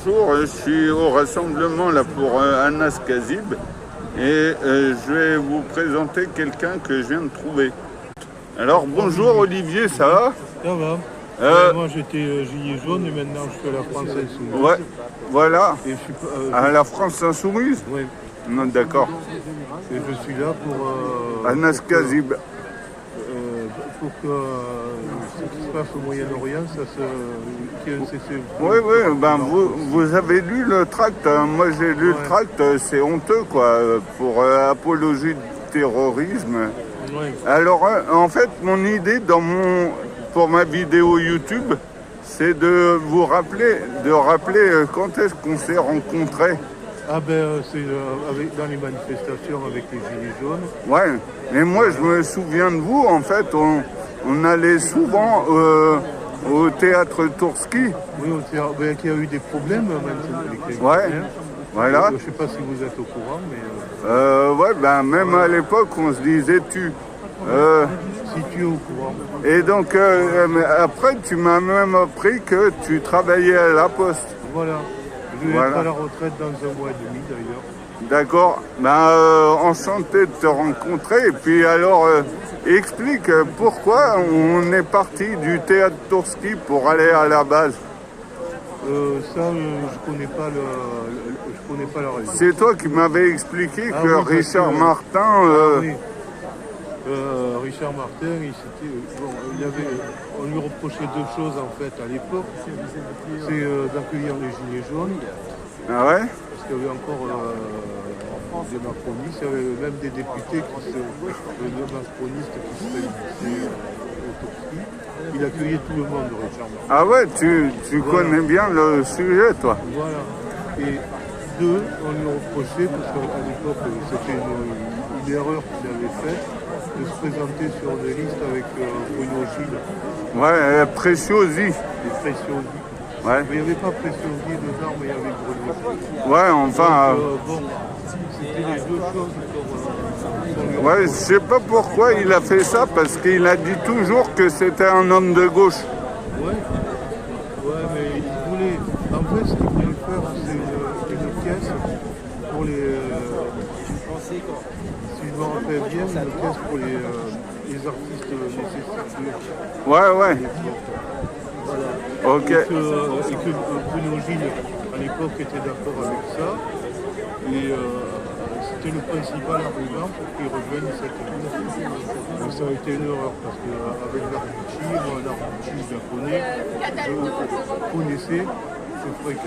bonjour, je suis au rassemblement là pour Anas Kazib et je vais vous présenter quelqu'un que je viens de trouver. Alors bonjour Olivier, ça va? Ça va. Moi j'étais gilet jaune et maintenant je suis à la France Insoumise. Ouais, voilà, Et je suis à la France Insoumise? oui. Non, d'accord. Et je suis là pour Anas Kazib. pour que ce qui se passe au Moyen-Orient, qu'il y ait un cessez-le-feu. Oui, oui, ben vous avez lu le tract, hein. Moi j'ai lu le tract, c'est honteux quoi, pour apologie de terrorisme. Oui. Alors en fait mon idée pour ma vidéo YouTube, c'est de vous rappeler, quand est-ce qu'on s'est rencontrés. Ah ben c'est dans les manifestations avec les gilets jaunes. Ouais, mais moi je me souviens de vous, en fait, on allait souvent au théâtre Tourski. Oui, au théâtre, qu'il y a eu des problèmes maintenant avec les Ouais, Ukrainiens. voilà. Je ne sais pas si vous êtes au courant, mais Ouais, ben même à l'époque on se disait tu. si tu es au courant. Et donc mais après tu m'as même appris que tu travaillais à la Poste. Voilà. Je vais être à la retraite dans un mois et demi d'ailleurs. D'accord, ben, enchanté de te rencontrer. Et puis alors, explique pourquoi on est parti du théâtre Tourski pour aller à la base. Je connais pas la raison. C'est toi qui m'avais expliqué Ah que oui, parce Richard que- Martin... Oui. Richard Martin, on lui reprochait deux choses en fait à l'époque. C'est d'accueillir les gilets jaunes, Ah ouais? parce qu'il y avait encore des macronistes, il y avait même des députés des macronistes qui se réunissaient au Tourski. Il accueillait tout le monde, Richard Martin. Ah ouais, tu connais bien le sujet, toi. Voilà. Et deux, on lui reprochait, parce qu'à l'époque c'était une erreur qu'il avait faite, de se présenter sur des listes avec Bruno Gilles Ouais, Préciosi. et Préciosi. Ouais. Mais il n'y avait pas Préciosi dedans, mais il y avait Bruno Gilles. Ouais, enfin... Bon, c'était les deux choses qu'on lui ouais, je reprochait. sais pas pourquoi il a fait ça, parce qu'il a dit toujours que c'était un homme de gauche. Ouais, mais il voulait. En fait, ce qu'il voulait faire, c'est une pièce pour les. Si je me rappelle bien, une pièce pour les artistes nécessiteux. Ouais, ouais. Ok. Et que Bruno Gilles, à l'époque, était d'accord avec ça. Et c'était le principal argument pour qu'il rejoigne cette liste. Mais ça a été une erreur, parce qu'avec l'Arbucci, moi, l'Arbucci, je la connais, je connaissais, je fréquente.